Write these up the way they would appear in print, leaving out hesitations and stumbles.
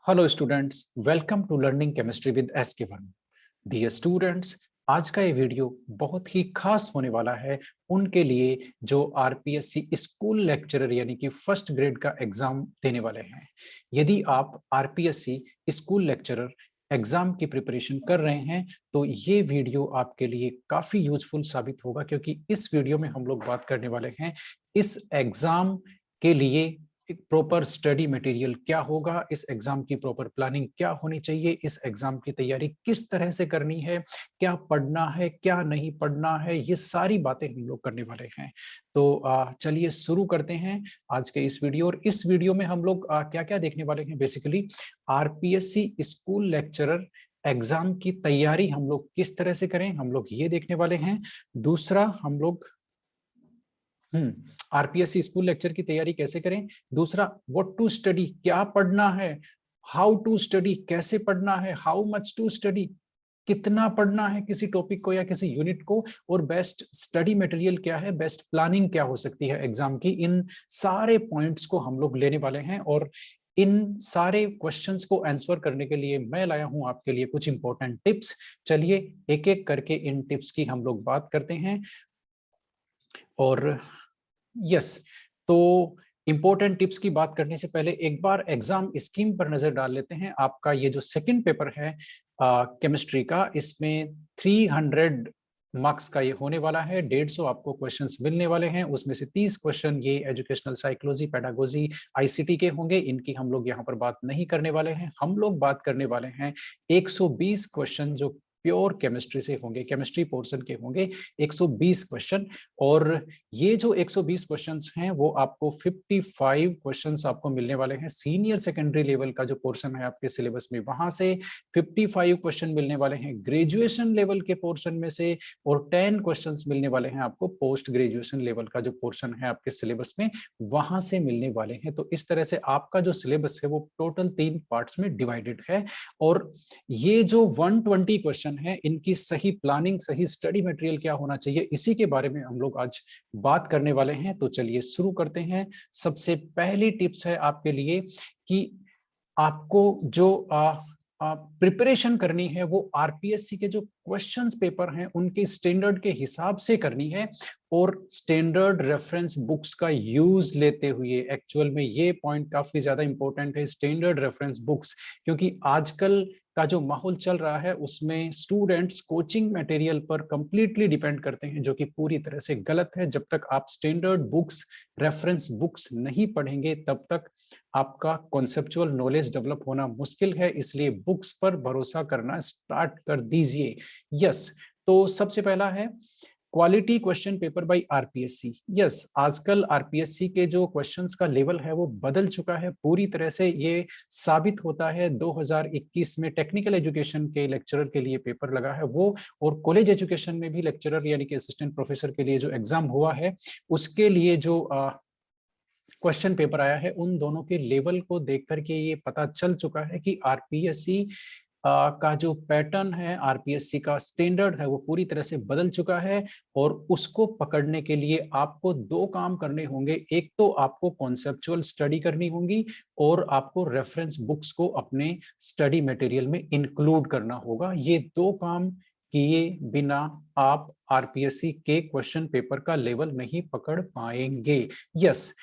Hello students, welcome to learning chemistry with SK1। Dear students, आज का ये video बहुत ही खास होने वाला है उनके लिए जो आरपीएससी स्कूल लेक्चरर यानी कि फर्स्ट ग्रेड का एग्जाम देने वाले हैं। यदि आप आरपीएससी स्कूल लेक्चरर एग्जाम की प्रिपरेशन कर रहे हैं तो ये वीडियो आपके लिए काफी यूजफुल साबित होगा, क्योंकि इस वीडियो में हम लोग बात करने वाले हैं इस एग्जाम के लिए एक प्रॉपर स्टडी मटेरियल क्या होगा, इस एग्जाम की प्रॉपर प्लानिंग क्या होनी चाहिए, इस एग्जाम की तैयारी किस तरह से करनी है, क्या पढ़ना है क्या नहीं पढ़ना है, ये सारी बातें हम लोग करने वाले हैं। तो चलिए शुरू करते हैं आज के इस वीडियो। और इस वीडियो में हम लोग क्या क्या देखने वाले हैं, basically RPSC school lecturer exam की तैयारी हम लोग किस तरह से करें, हम लोग ये देखने वाले हैं। दूसरा हम लोग आरपीएससी स्कूल लेक्चर की तैयारी कैसे करें। दूसरा, व्हाट टू स्टडी, क्या पढ़ना है। हाउ टू स्टडी, कैसे पढ़ना है। हाउ मच टू स्टडी, कितना पढ़ना है किसी टॉपिक को या किसी यूनिट को। और बेस्ट स्टडी मटेरियल क्या है, बेस्ट प्लानिंग क्या हो सकती है एग्जाम की। इन सारे पॉइंट्स को हम लोग लेने वाले हैं और इन सारे क्वेश्चंस को आंसर करने के लिए मैं लाया हूं आपके लिए कुछ इंपॉर्टेंट टिप्स। चलिए एक एक करके इन टिप्स की हम लोग बात करते हैं। और यस, तो इंपॉर्टेंट टिप्स की बात करने से पहले एक बार एग्जाम स्कीम पर नजर डाल लेते हैं। आपका ये जो सेकंड पेपर है केमिस्ट्री का, इसमें 300 मार्क्स का ये होने वाला है। 150 आपको क्वेश्चंस मिलने वाले हैं, उसमें से 30 क्वेश्चन ये एजुकेशनल साइकोलॉजी, पेडागोजी, आईसीटी के होंगे। इनकी हम लोग यहाँ पर बात नहीं करने वाले हैं। हम लोग बात करने वाले हैं 120 क्वेश्चन जो प्योर केमिस्ट्री से होंगे, केमिस्ट्री पोर्शन के होंगे 120 क्वेश्चन। और ये जो 120 क्वेश्चंस हैं वो आपको 55 क्वेश्चंस आपको मिलने वाले हैं सीनियर सेकेंडरी लेवल का जो पोर्शन है आपके सिलेबस में, वहां से 55 क्वेश्चन मिलने वाले हैं ग्रेजुएशन लेवल के पोर्शन में से, और 10 क्वेश्चंस मिलने वाले हैं आपको पोस्ट ग्रेजुएशन लेवल का जो पोर्शन है आपके सिलेबस में, वहां से मिलने वाले हैं। तो इस तरह से आपका जो सिलेबस है वो टोटल 3 पार्ट्स में डिवाइडेड है। और ये जो 120 क्वेश्चन है, इनकी सही प्लानिंग, सही स्टडी मटेरियल क्या होना चाहिए, इसी के बारे में हम लोग आज बात करने वाले हैं। तो चलिए शुरू करते हैं। सबसे पहली टिप्स है आपके लिए कि आपको जो प्रिपरेशन करनी है वो आरपीएससी के जो क्वेश्चंस पेपर हैं उनके स्टैंडर्ड के हिसाब से करनी है, और स्टैंडर्ड रेफरेंस बुक्स का यूज लेते हुए। एक्चुअल में ये पॉइंट काफी ज्यादा इंपॉर्टेंट है, स्टैंडर्ड रेफरेंस बुक्स, क्योंकि आजकल का जो माहौल चल रहा है उसमें स्टूडेंट्स कोचिंग मटेरियल पर कंप्लीटली डिपेंड करते हैं, जो कि पूरी तरह से गलत है। जब तक आप स्टैंडर्ड बुक्स, रेफरेंस बुक्स नहीं पढ़ेंगे तब तक आपका कॉन्सेप्चुअल नॉलेज डेवलप होना मुश्किल है। इसलिए बुक्स पर भरोसा करना स्टार्ट कर दीजिए। यस, तो सबसे पहला है quality question paper by RPSC. Yes, आजकल आरपीएससी के जो क्वेश्चंस का लेवल है वो बदल चुका है पूरी तरह से। ये साबित होता है 2021 में टेक्निकल एजुकेशन के लेक्चरर के लिए पेपर लगा है वो, और कॉलेज एजुकेशन में भी लेक्चरर यानी कि असिस्टेंट प्रोफेसर के लिए जो एग्जाम हुआ है उसके लिए जो क्वेश्चन पेपर आया है, उन दोनों के लेवल को देख करके ये पता चल चुका है कि आरपीएससी का जो पैटर्न है, आरपीएससी का स्टैंडर्ड है, वो पूरी तरह से बदल चुका है। और उसको पकड़ने के लिए आपको दो काम करने होंगे। एक तो आपको कॉन्सेप्चुअल स्टडी करनी होगी, और आपको रेफरेंस बुक्स को अपने स्टडी मटेरियल में इंक्लूड करना होगा। ये दो काम किए बिना आप आरपीएससी के क्वेश्चन पेपर का लेवल नहीं पकड़ पाएंगे। यस,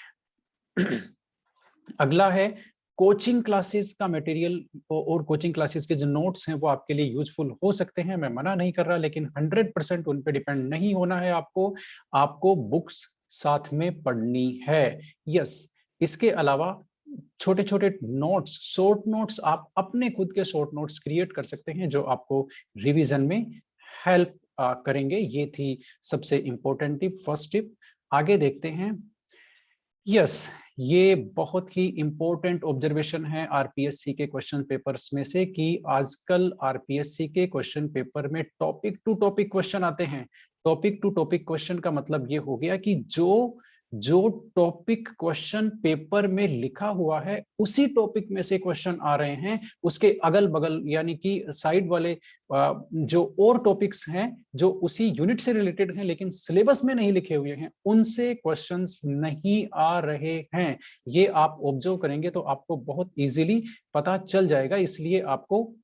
अगला है कोचिंग क्लासेस का मटेरियल, और कोचिंग क्लासेस के जो नोट्स हैं वो आपके लिए यूजफुल हो सकते हैं, मैं मना नहीं कर रहा, लेकिन 100% उन पे डिपेंड नहीं होना है आपको। आपको बुक्स साथ में पढ़नी है। यस, इसके अलावा छोटे छोटे नोट्स, शॉर्ट नोट्स, आप अपने खुद के शॉर्ट नोट्स क्रिएट कर सकते हैं जो आपको रिवीजन में हेल्प करेंगे। ये थी सबसे इंपॉर्टेंट टिप, फर्स्ट टिप। आगे देखते हैं। यस, ये बहुत ही इंपॉर्टेंट ऑब्जर्वेशन है आरपीएससी के क्वेश्चन पेपर्स में से, कि आजकल आरपीएससी के क्वेश्चन पेपर में टॉपिक टू टॉपिक क्वेश्चन आते हैं। टॉपिक टू टॉपिक क्वेश्चन का मतलब ये हो गया कि जो जो टॉपिक क्वेश्चन पेपर में लिखा हुआ है उसी टॉपिक में से क्वेश्चन आ रहे हैं, उसके अगल बगल यानी कि साइड वाले जो और टॉपिक्स हैं जो उसी यूनिट से रिलेटेड हैं लेकिन सिलेबस में नहीं लिखे हुए हैं, उनसे क्वेश्चंस नहीं आ रहे हैं। ये आप ऑब्जर्व करेंगे तो आपको बहुत इजीली पता चल जाएगा। इसलिए आपको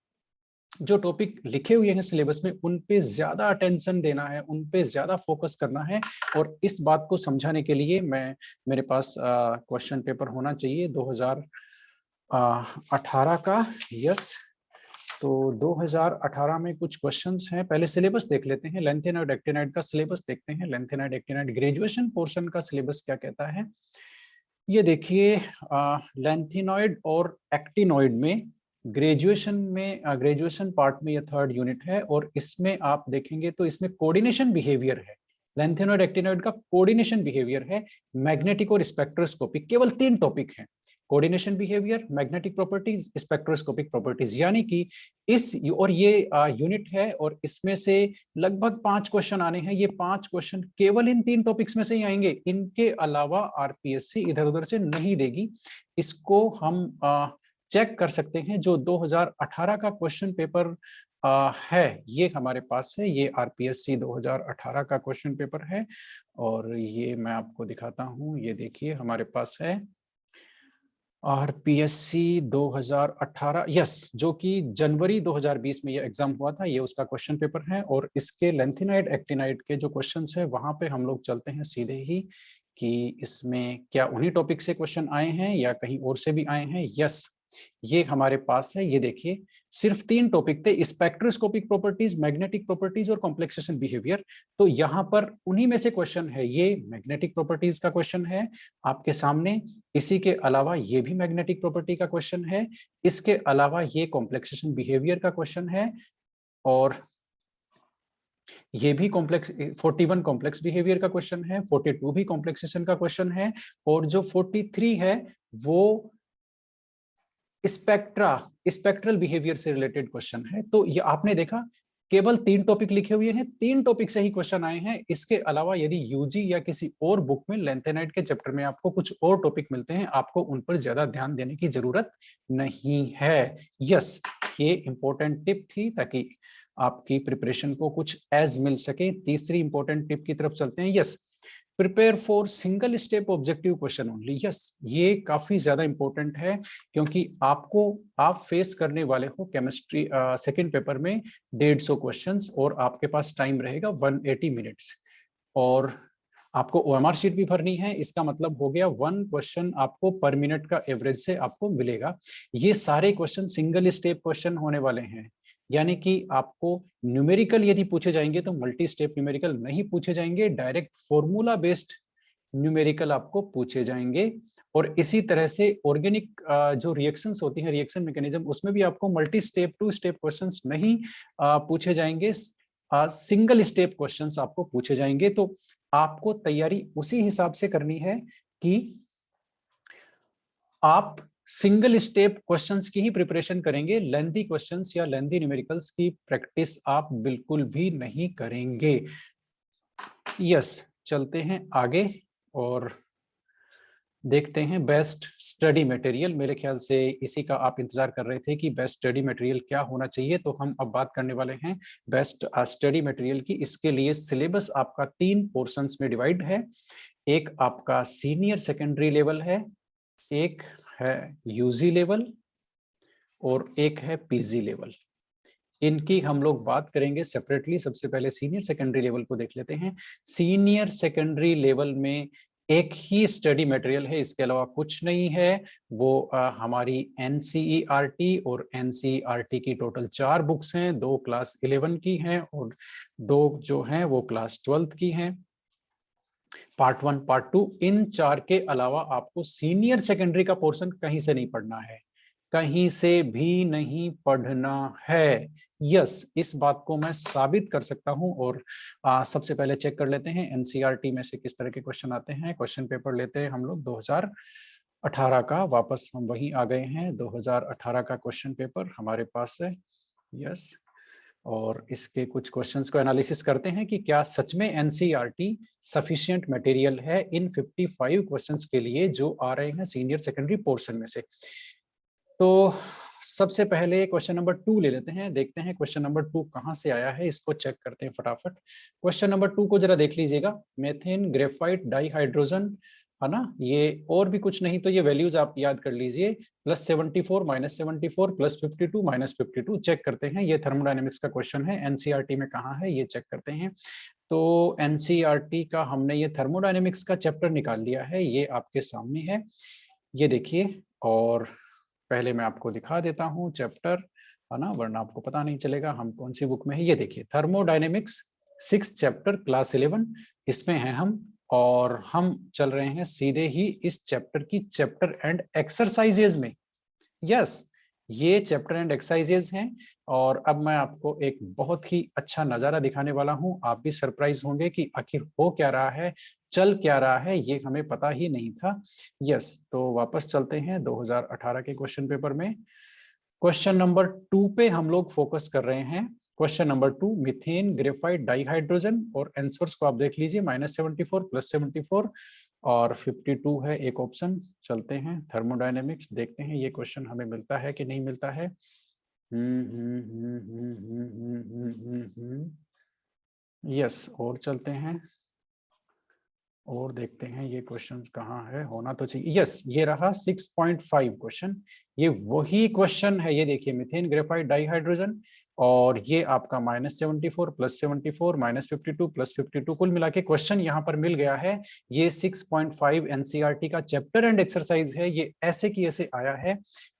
जो टॉपिक लिखे हुए हैं सिलेबस में उन पे ज्यादा अटेंशन देना है, उन पे ज्यादा फोकस करना है। और इस बात को समझाने के लिए मेरे पास क्वेश्चन पेपर होना चाहिए 2018 का। यस, तो 2018 में कुछ क्वेश्चंस हैं। पहले सिलेबस देख लेते हैं, लेंथेनॉइड एक्टिनॉइड का सिलेबस देखते हैं। लेंथेनॉइड एक्टिनॉइड ग्रेजुएशन पोर्शन का सिलेबस क्या कहता है, ये देखिए। लेंथेनॉइड और एक्टिनॉइड में ग्रेजुएशन पार्ट में ये थर्ड यूनिट है और इसमें आप देखेंगे तो इसमें कोऑर्डिनेशन बिहेवियर है। लेंथेनॉइड एक्टिनॉइड का कोऑर्डिनेशन बिहेवियर है, मैग्नेटिक और स्पेक्ट्रोस्कोपिक, केवल 3 टॉपिक हैं, coordination behaviour, magnetic properties, spectroscopic properties. यानी कि इस और ये यूनिट है और इसमें से लगभग 5 क्वेश्चन आने हैं। ये 5 क्वेश्चन केवल इन 3 टॉपिक्स में से ही आएंगे, इनके अलावा आरपीएससी इधर उधर से नहीं देगी। इसको हम चेक कर सकते हैं। जो 2018 का क्वेश्चन पेपर है ये हमारे पास है, ये आरपीएससी 2018 का क्वेश्चन पेपर है और ये मैं आपको दिखाता हूं। ये देखिए हमारे पास है आरपीएससी 2018, यस, जो कि जनवरी 2020 में ये एग्जाम हुआ था, ये उसका क्वेश्चन पेपर है। और इसके लेंथेनाइड एक्टिनाइड के जो क्वेश्चंस है वहां पे हम लोग चलते हैं सीधे ही कि इसमें क्या उन्हीं टॉपिक से क्वेश्चन आए हैं या कहीं और से भी आए हैं। यस, ये हमारे पास है। ये देखिए सिर्फ 3 टॉपिक थे, स्पेक्ट्रोस्कोपिक प्रॉपर्टीज, मैग्नेटिक प्रॉपर्टीज और कॉम्प्लेक्सेशन बिहेवियर। तो यहाँ पर उन्हीं में से क्वेश्चन है। ये मैग्नेटिक प्रॉपर्टीज का क्वेश्चन है आपके सामने, इसी के अलावा ये भी मैग्नेटिक प्रॉपर्टी का क्वेश्चन है, इसके अलावा ये कॉम्प्लेक्सेशन बिहेवियर का क्वेश्चन है और ये भी कॉम्प्लेक्स 41 कॉम्प्लेक्स बिहेवियर का क्वेश्चन है, 42 भी कॉम्प्लेक्सेशन का क्वेश्चन है और जो 43 है वो स्पेक्ट्रल बिहेवियर से रिलेटेड क्वेश्चन है। तो ये आपने देखा केवल 3 टॉपिक लिखे हुए हैं, 3 टॉपिक से ही क्वेश्चन आए हैं। इसके अलावा यदि यूजी या किसी और बुक में लेंथेनाइड के चैप्टर में आपको कुछ और टॉपिक मिलते हैं, आपको उन पर ज्यादा ध्यान देने की जरूरत नहीं है। यस, ये इंपॉर्टेंट टिप थी ताकि आपकी प्रिपरेशन को कुछ एज मिल सके। तीसरी इंपॉर्टेंट टिप की तरफ चलते हैं। Yes, prepare for single step objective question only. Yes, ये काफी ज्यादा इंपॉर्टेंट है क्योंकि आप फेस करने वाले हो केमिस्ट्री सेकंड पेपर में 150 क्वेश्चंस और आपके पास टाइम रहेगा 180 मिनट्स और आपको ओएमआर शीट भी भरनी है। इसका मतलब हो गया 1 क्वेश्चन आपको पर मिनट का एवरेज से आपको मिलेगा। ये सारे क्वेश्चन सिंगल स्टेप क्वेश्चन होने वाले हैं, यानी कि आपको न्यूमेरिकल यदि पूछे जाएंगे तो मल्टी स्टेप न्यूमेरिकल नहीं पूछे जाएंगे, डायरेक्ट फॉर्मूला बेस्ड न्यूमेरिकल आपको पूछे जाएंगे। और इसी तरह से ऑर्गेनिक जो रिएक्शंस होती हैं, रिएक्शन मैकेनिज्म, उसमें भी आपको मल्टी स्टेप 2 स्टेप क्वेश्चंस नहीं पूछे जाएंगे, सिंगल स्टेप क्वेश्चंस आपको पूछे जाएंगे। तो आपको तैयारी उसी हिसाब से करनी है कि आप सिंगल स्टेप क्वेश्चंस की ही प्रिपरेशन करेंगे, लेंथी क्वेश्चंस या लेंथी न्यूमेरिकल्स की प्रैक्टिस आप बिल्कुल भी नहीं करेंगे। यस, चलते हैं आगे और देखते हैं बेस्ट स्टडी मटेरियल। मेरे ख्याल से इसी का आप इंतजार कर रहे थे कि बेस्ट स्टडी मटेरियल क्या होना चाहिए, तो हम अब बात करने वाले हैं बेस्ट स्टडी मटेरियल की। इसके लिए सिलेबस आपका 3 पोर्शंस में डिवाइड है। एक आपका सीनियर सेकेंडरी लेवल है, एक है यूजी लेवल और एक है पीजी लेवल। इनकी हम लोग बात करेंगे सेपरेटली। सबसे पहले सीनियर सेकेंडरी लेवल को देख लेते हैं। सीनियर सेकेंडरी लेवल में एक ही स्टडी मटेरियल है, इसके अलावा कुछ नहीं है। वो हमारी एनसीईआरटी और एनसीईआरटी की टोटल 4 बुक्स हैं, 2 क्लास 11 की हैं और 2 जो हैं वो क्लास 12 की हैं, पार्ट 1 पार्ट 2। इन 4 के अलावा आपको सीनियर सेकेंडरी का पोर्शन कहीं से नहीं पढ़ना है, कहीं से भी नहीं पढ़ना है। यस, इस बात को मैं साबित कर सकता हूं। और सबसे पहले चेक कर लेते हैं एनसीईआरटी में से किस तरह के क्वेश्चन आते हैं। क्वेश्चन पेपर लेते हैं हम लोग 2018 का, वापस हम वहीं आ गए हैं। 2018 का क्वेश्चन पेपर हमारे पास है। यस, और इसके कुछ क्वेश्चंस को एनालिसिस करते हैं कि क्या सच में एनसीईआरटी सफिशिएंट मटेरियल है इन 55 क्वेश्चंस के लिए जो आ रहे हैं सीनियर सेकेंडरी पोर्शन में से। तो सबसे पहले क्वेश्चन नंबर 2 ले लेते हैं, देखते हैं क्वेश्चन नंबर 2 कहां से आया है, इसको चेक करते हैं फटाफट। क्वेश्चन नंबर 2 को जरा देख लीजिएगा, मेथिन ग्रेफाइट डाइहाइड्रोजन, है ना, ये और भी कुछ नहीं तो ये वैल्यूज आप याद कर लीजिए, +74 -74 +52 -52। चेक करते हैं, ये थर्मोडायनेमिक्स का क्वेश्चन है, एनसीईआरटी में कहाँ है ये चेक करते हैं। तो एनसीईआरटी का हमने ये थर्मोडायनेमिक्स का चैप्टर निकाल लिया है, ये आपके सामने है, ये देखिए। और पहले मैं आपको दिखा देता हूँ चैप्टर, है ना, वरना आपको पता नहीं चलेगा हम कौन सी बुक में है। ये देखिए थर्मोडायनेमिक्स 6th चैप्टर क्लास 11 इसमें है हम, और हम चल रहे हैं सीधे ही इस चैप्टर की चैप्टर एंड एक्सरसाइजेज में। यस, ये चैप्टर एंड एक्सरसाइजेज हैं। और अब मैं आपको एक बहुत ही अच्छा नजारा दिखाने वाला हूं, आप भी सरप्राइज होंगे कि आखिर हो क्या रहा है, चल क्या रहा है, ये हमें पता ही नहीं था। यस, तो वापस चलते हैं 2018 के क्वेश्चन पेपर में। क्वेश्चन नंबर 2 पे हम लोग फोकस कर रहे हैं। Question number 2, methane graphite dihydrogen, और आंसर्स को आप देख लीजिए, -74 +74 और 52 है एक ऑप्शन। चलते हैं थर्मोडायनेमिक्स, देखते हैं ये क्वेश्चन हमें मिलता है कि नहीं मिलता है। यस, और चलते हैं और देखते हैं ये क्वेश्चन कहाँ है, होना तो चाहिए। यस, ये रहा 6.5 क्वेश्चन, ये वही क्वेश्चन है, ये देखिए मीथेन ग्रेफाइट डाइहाइड्रोजन, और ये आपका -74 +74 -52 +52, कुल मिला के क्वेश्चन यहाँ पर मिल गया है। ये 6.5 एनसीईआरटी का चैप्टर एंड एक्सरसाइज है, ये ऐसे की ऐसे आया है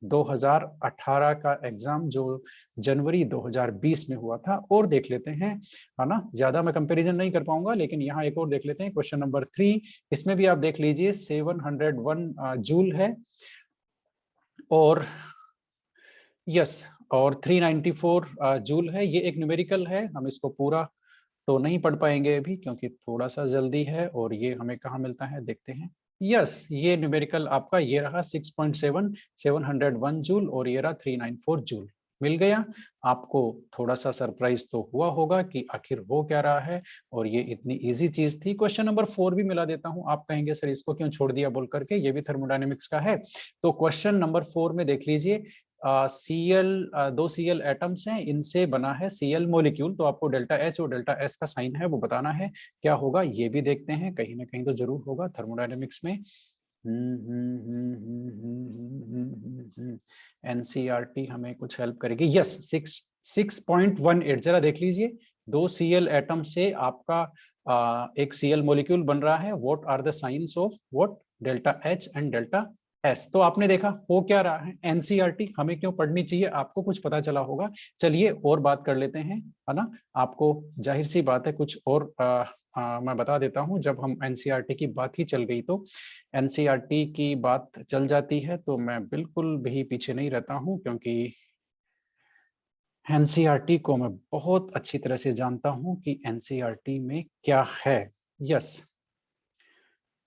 2018 का एग्जाम जो जनवरी 2020 में हुआ था। और देख लेते हैं, है ना, ज्यादा मैं कंपैरिजन नहीं कर पाऊंगा, लेकिन यहाँ एक और देख लेते हैं क्वेश्चन नंबर 3, इसमें भी आप देख लीजिए 701 जूल है, और यस, और 394 जूल है। ये एक न्यूमेरिकल है, हम इसको पूरा तो नहीं पढ़ पाएंगे अभी क्योंकि थोड़ा सा जल्दी है। और ये हमें कहाँ मिलता है देखते हैं। यस, ये न्यूमेरिकल आपका ये रहा 6.7 701 जूल, और ये रहा 394 जूल, मिल गया। आपको थोड़ा सा सरप्राइज तो हुआ होगा कि आखिर हो क्या रहा है, और ये इतनी इजी चीज थी। क्वेश्चन नंबर 4 भी मिला देता हूं, आप कहेंगे सर इसको क्यों छोड़ दिया बोल करके, ये भी थर्मोडायनेमिक्स का है। तो क्वेश्चन नंबर 4 में देख लीजिए, Cl, 2 Cl एटम्स हैं, इनसे बना है Cl मॉलिक्यूल, तो आपको डेल्टा H और डेल्टा S का साइन है वो बताना है, क्या होगा ये भी देखते हैं, कहीं ना कहीं तो जरूर होगा थर्मोडायनेमिक्स में। एनसीईआरटी हमें कुछ हेल्प करेगी। यस, 6.18, जरा देख लीजिए, 2 Cl एटम से आपका एक Cl मॉलिक्यूल बन रहा है। What are the science of what, delta H and delta S. तो आपने देखा हो क्या रहा है, एनसीईआरटी हमें क्यों पढ़नी चाहिए, आपको कुछ पता चला होगा। चलिए और बात कर लेते हैं, है ना, आपको जाहिर सी बात है कुछ और मैं बता देता हूं। जब हम एनसीईआरटी की बात ही चल गई तो एनसीईआरटी की बात चल जाती है तो मैं बिल्कुल भी पीछे नहीं रहता हूं, क्योंकि एनसीईआरटी को मैं बहुत अच्छी तरह से जानता हूं कि एनसीईआरटी में क्या है। यस,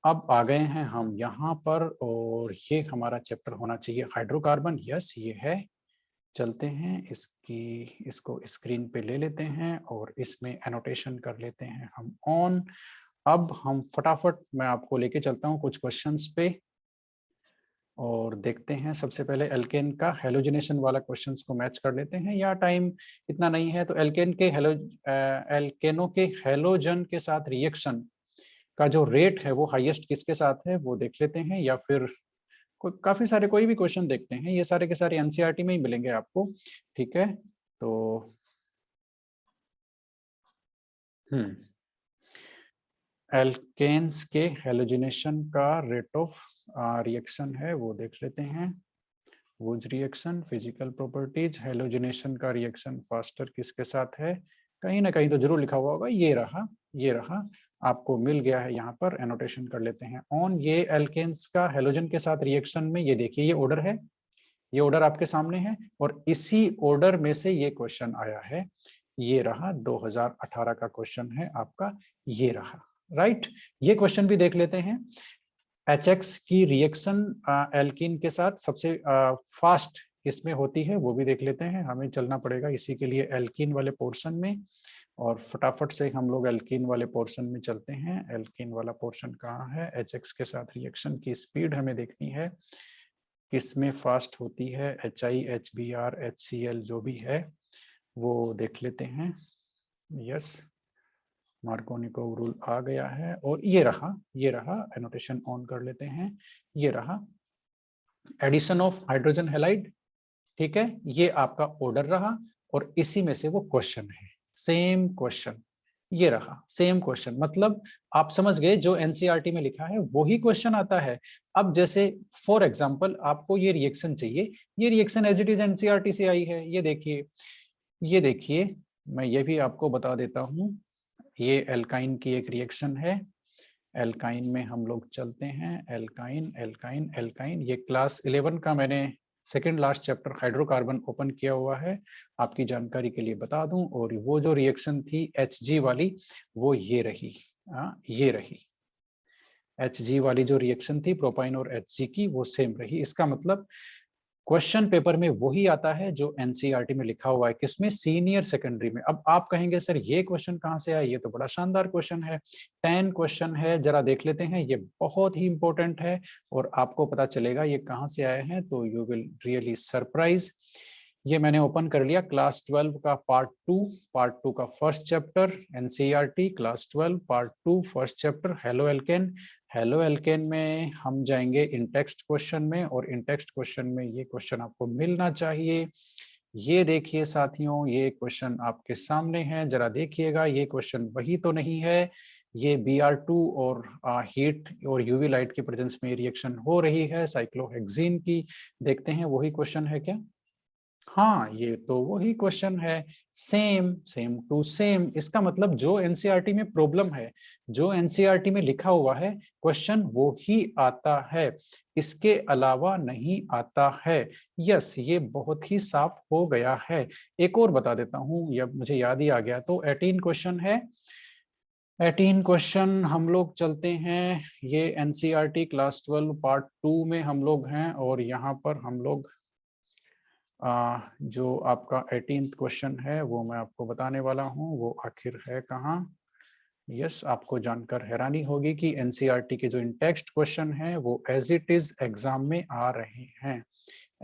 अब आ गए हैं हम यहाँ पर, और ये हमारा चैप्टर होना चाहिए हाइड्रोकार्बन। यस, ये है। चलते हैं इसको स्क्रीन पे ले लेते हैं और इसमें एनोटेशन कर लेते हैं हम ऑन। अब हम फटाफट मैं आपको लेके चलता हूँ कुछ क्वेश्चंस पे, और देखते हैं। सबसे पहले एल्केन का हेलोजिनेशन वाला क्वेश्चंस को मैच कर लेते हैं, या टाइम इतना नहीं है तो एल्केन के एल्केनो के हेलोजन के साथ रिएक्शन का जो रेट है वो हाईएस्ट किसके साथ है वो देख लेते हैं, या फिर काफी सारे कोई भी क्वेश्चन देखते हैं, ये सारे के सारे एनसीईआरटी में ही मिलेंगे आपको। ठीक है, तो एल्केन्स के हेलोजिनेशन का रेट ऑफ रिएक्शन है वो देख लेते हैं। Was reaction, physical properties, halogenation का रिएक्शन फास्टर किसके साथ है, कहीं ना कहीं तो जरूर लिखा हुआ होगा। ये रहा, ये रहा, आपको मिल गया है, यहाँ पर एनोटेशन कर लेते हैं ऑन। ये एल्केन्स का हेलोजन के साथ रिएक्शन में, ये देखिए ये ऑर्डर है, ये ऑर्डर आपके सामने है, और इसी ऑर्डर में से ये क्वेश्चन आया है। ये रहा 2018 का क्वेश्चन है आपका, ये रहा, राइट। ये क्वेश्चन भी देख लेते हैं। HX की रिएक्शन एल्कीन के साथ सबसे फास्ट किसमें होती है वो भी देख लेते हैं। हमें चलना पड़ेगा इसी के लिए एल्कीन वाले पोर्शन में, और फटाफट से हम लोग एल्कीन वाले पोर्शन में चलते हैं। एल्कीन वाला पोर्शन कहाँ है? HX के साथ रिएक्शन की स्पीड हमें देखनी है, किसमें फास्ट होती है। HI, HBr, HCl जो भी है वो देख लेते हैं। यस, मार्कोनिकोव रूल आ गया है, और ये रहा एनोटेशन ऑन कर लेते हैं। ये रहा एडिशन ऑफ हाइड्रोजन हैलाइड, ठीक है, ये आपका ऑर्डर रहा, और इसी में से वो क्वेश्चन है, सेम क्वेश्चन। ये रहा सेम क्वेश्चन, मतलब आप समझ गए जो एनसीईआरटी में लिखा है वही क्वेश्चन आता है। अब जैसे फॉर एग्जांपल आपको ये रिएक्शन चाहिए, ये reaction as it is NCERT से आई है। ये देखिए मैं ये भी आपको बता देता हूं। ये एल्काइन की एक रिएक्शन है। एल्काइन में हम लोग चलते हैं। एल्काइन एल्काइन एल्काइन, ये क्लास 11 का मैंने second last chapter hydrocarbon open किया हुआ है, आपकी जानकारी के लिए बता दूं। और वो जो रिएक्शन थी HG वाली, वो ये रही। ये रही HG वाली जो रिएक्शन थी प्रोपाइन और HG की, वो सेम रही। इसका मतलब क्वेश्चन पेपर में वही आता है जो एनसीईआरटी में लिखा हुआ है, किसमें? सीनियर सेकेंडरी में। अब आप कहेंगे सर ये क्वेश्चन कहाँ से आया? ये तो बड़ा शानदार क्वेश्चन है, 10 क्वेश्चन है, जरा देख लेते हैं। ये बहुत ही इंपॉर्टेंट है और आपको पता चलेगा ये कहाँ से आए हैं, तो यू विल रियली सरप्राइज। ये मैंने ओपन कर लिया क्लास 12 का पार्ट टू का first chapter, NCERT class 12 part 2 first chapter halo alkane. Halo alkane में हम जाएंगे इन टेक्स्ट क्वेश्चन में, और इन टेक्स्ट क्वेश्चन में ये क्वेश्चन आपको मिलना चाहिए। ये देखिए साथियों, ये क्वेश्चन आपके सामने है, जरा देखिएगा। ये क्वेश्चन वही तो नहीं है? ये Br2 और हीट और यूवी लाइट की प्रेजेंस में रिएक्शन हो रही है साइक्लोहेक्सीन की। देखते हैं वही क्वेश्चन है क्या? हाँ, ये तो वही क्वेश्चन है, सेम सेम टू सेम। इसका मतलब जो एनसीईआरटी में प्रॉब्लम है, जो एनसीईआरटी में लिखा हुआ है क्वेश्चन, वो ही आता है, इसके अलावा नहीं आता है। यस, ये बहुत ही साफ हो गया है। एक और बता देता हूं, या मुझे याद ही आ गया, तो 18 क्वेश्चन है। 18 क्वेश्चन हम लोग चलते हैं। ये एनसीईआरटी क्लास 12 पार्ट 2 में हम लोग हैं, और यहाँ पर हम लोग जो आपका 18th क्वेश्चन है वो मैं आपको बताने वाला हूँ, वो आखिर है कहाँ। यस, आपको जानकर हैरानी होगी कि एनसीईआरटी के जो इन टेक्स्ट क्वेश्चन है वो एज इट इज एग्जाम में आ रहे हैं।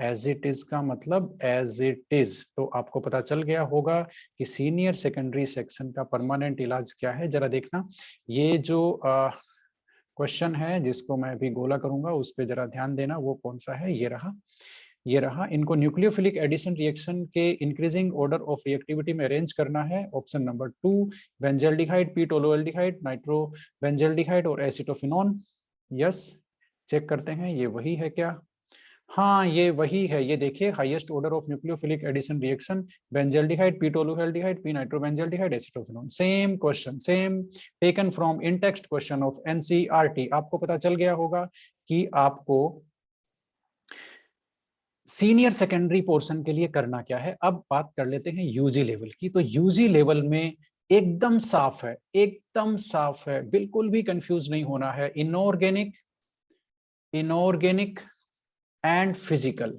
एज इट इज का मतलब एज इट इज, तो आपको पता चल गया होगा कि सीनियर सेकेंडरी सेक्शन का परमानेंट इलाज क्या है। जरा देखना, ये जो क्वेश्चन है जिसको मैं अभी गोला करूंगा उस पर जरा ध्यान देना, वो कौन सा है? ये रहा। इनको न्यूक्लियोफिलिक एडिशन रिएक्शन के इंक्रीजिंग ऑर्डर ऑफ रिएक्टिविटी में अरेंज करना है। Option number 2 benzaldehyde, P tolualdehyde, nitro benzaldehyde और एसिटोफिनोन। यस, चेक करते हैं ये वही है क्या? हाँ, ये वही है। ये देखिए, highest order of nucleophilic addition reaction benzaldehyde, P tolualdehyde, P nitrobenzaldehyde, acetophenone. Same question, same taken from in text question of NCERT. आपको पता चल गया होगा कि आपको सीनियर सेकेंडरी पोर्शन के लिए करना क्या है। अब बात कर लेते हैं यूजी लेवल की। तो यूजी लेवल में एकदम साफ है, एकदम साफ है, बिल्कुल भी कंफ्यूज नहीं होना है। इनऑर्गेनिक, इनऑर्गेनिक एंड फिजिकल,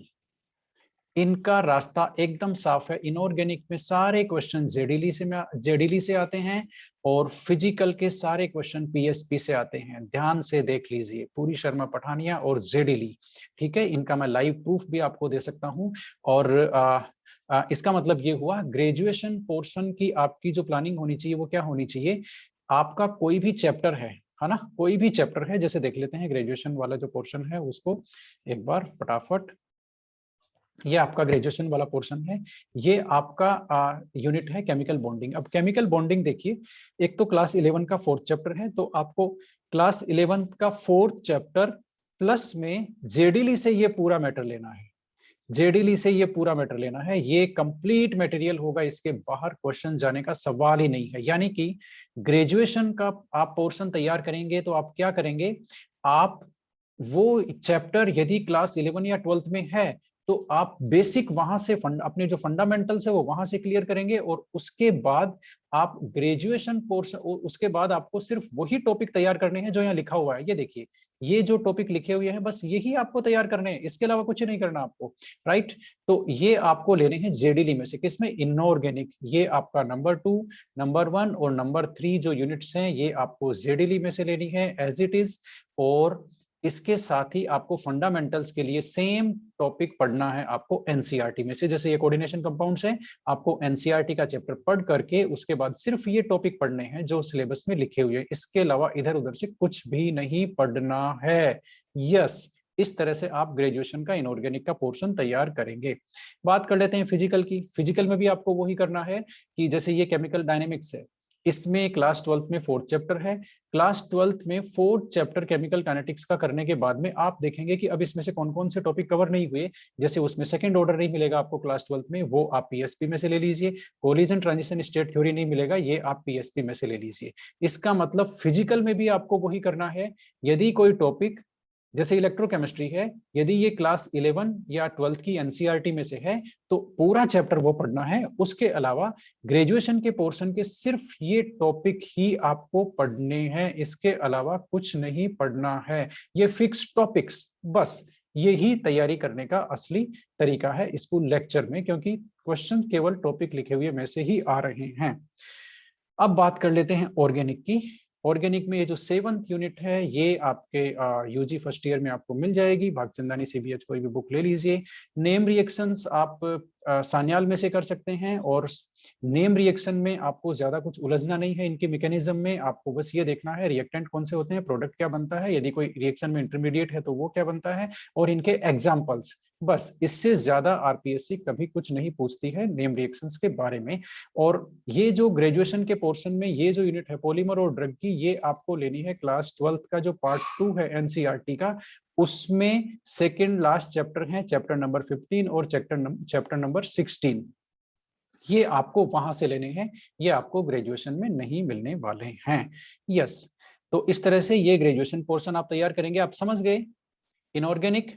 इनका रास्ता एकदम साफ है। इनऑर्गेनिक में सारे क्वेश्चन जेडीली से आते हैं, और फिजिकल के सारे क्वेश्चन पीएसपी से आते हैं। ध्यान से देख लीजिए, पूरी शर्मा पठानिया और जेडीली, ठीक है। इनका मैं लाइव प्रूफ भी आपको दे सकता हूं। और इसका मतलब ये हुआ, ग्रेजुएशन पोर्शन की आपकी जो प्लानिंग होनी चाहिए वो क्या होनी चाहिए? आपका कोई भी चैप्टर है ना, कोई भी चैप्टर है, जैसे देख लेते हैं ग्रेजुएशन वाला जो पोर्शन है उसको एक बार फटाफट। ये आपका ग्रेजुएशन वाला पोर्शन है, ये आपका यूनिट है केमिकल बॉन्डिंग। अब केमिकल बॉन्डिंग देखिए, एक तो क्लास 11 का 4th चैप्टर है, तो आपको क्लास 11 का 4th चैप्टर प्लस में जेडीली से ये पूरा मैटर लेना है। जेडीली से ये पूरा मैटर लेना है, ये कंप्लीट मटेरियल होगा, इसके बाहर क्वेश्चन जाने का सवाल ही नहीं है। यानी कि ग्रेजुएशन का आप पोर्शन तैयार करेंगे तो आप क्या करेंगे, आप वो चैप्टर यदि क्लास 11 या 12th में है तो आप बेसिक वहां से अपने जो फंडामेंटल्स है वो वहां से क्लियर करेंगे, और उसके बाद आप ग्रेजुएशन पोर्शन, उसके बाद आपको सिर्फ वही टॉपिक तैयार करने हैं जो यहाँ लिखा हुआ है। ये देखिए, ये जो टॉपिक लिखे हुए हैं बस यही आपको तैयार करने हैं, इसके अलावा कुछ नहीं करना आपको, राइट। तो ये आपको लेने हैं जेडीली में से, किसमें, इनऑर्गेनिक। ये आपका नंबर 2, नंबर 1 और नंबर 3 जो यूनिट्स हैं ये आपको जेडीली में से लेनी है एज इट इज। और इसके साथ ही आपको फंडामेंटल्स के लिए सेम टॉपिक पढ़ना है आपको एनसीईआरटी में से। जैसे ये कोऑर्डिनेशन कंपाउंड्स है, आपको एनसीईआरटी का चैप्टर पढ़ करके उसके बाद सिर्फ ये टॉपिक पढ़ने हैं जो सिलेबस में लिखे हुए हैं, इसके अलावा इधर उधर से कुछ भी नहीं पढ़ना है। यस, इस तरह से आप ग्रेजुएशन का इनऑर्गेनिक का पोर्शन तैयार करेंगे। बात कर लेते हैं फिजिकल की। फिजिकल में भी आपको वही करना है कि जैसे ये केमिकल डायनेमिक्स है, इसमें क्लास 12th में 4th चैप्टर है। क्लास 12th में 4th चैप्टर केमिकल काइनेटिक्स का करने के बाद में आप देखेंगे कि अब इसमें से कौन कौन से टॉपिक कवर नहीं हुए। जैसे उसमें सेकंड ऑर्डर नहीं मिलेगा आपको क्लास 12th में, वो आप पीएसपी में से ले लीजिए। कोलिजन ट्रांजिशन स्टेट थ्योरी नहीं मिलेगा, ये आप पीएसपी में से ले लीजिए। इसका मतलब फिजिकल में भी आपको वही करना है। यदि कोई टॉपिक जैसे इलेक्ट्रोकेमिस्ट्री है, यदि ये क्लास 11 या 12th की एनसीईआरटी में से है तो पूरा चैप्टर वो पढ़ना है। उसके अलावा ग्रेजुएशन के पोर्शन के सिर्फ ये टॉपिक ही आपको पढ़ने हैं, इसके अलावा कुछ नहीं पढ़ना है। ये फिक्स टॉपिक्स, बस यही तैयारी करने का असली तरीका है स्कूल लेक्चर में, क्योंकि क्वेश्चन केवल टॉपिक लिखे हुए में से ही आ रहे हैं। अब बात कर लेते हैं ऑर्गेनिक की। ऑर्गेनिक में ये जो 7th यूनिट है ये आपके यूजी फर्स्ट ईयर में आपको मिल जाएगी। भागचंदानी सीबीएच कोई भी बुक ले लीजिए। नेम रिएक्शंस आप सान्याल में से कर सकते हैं, और नेम रिएक्शन में आपको ज्यादा कुछ उलझना नहीं है। इनके मैकेनिज्म में आपको बस ये देखना है रिएक्टेंट कौन से होते हैं, प्रोडक्ट क्या बनता है, यदि कोई रिएक्शन में इंटरमीडिएट है तो वो क्या बनता है, और इनके एग्जाम्पल्स। बस इससे ज्यादा आरपीएससी कभी कुछ नहीं पूछती है नेम रिएक्शंस के बारे में। और ये जो ग्रेजुएशन के पोर्शन में ये जो यूनिट है पॉलीमर और ड्रग की, ये आपको लेनी है क्लास 12th का जो पार्ट 2 है एनसीईआरटी का, उसमें सेकंड लास्ट चैप्टर है, चैप्टर नंबर 15 और चैप्टर नंबर 16। ये आपको वहां से लेने हैं, ये आपको ग्रेजुएशन में नहीं मिलने वाले हैं। यस, तो इस तरह से ये ग्रेजुएशन पोर्शन आप तैयार करेंगे। आप समझ गए, inorganic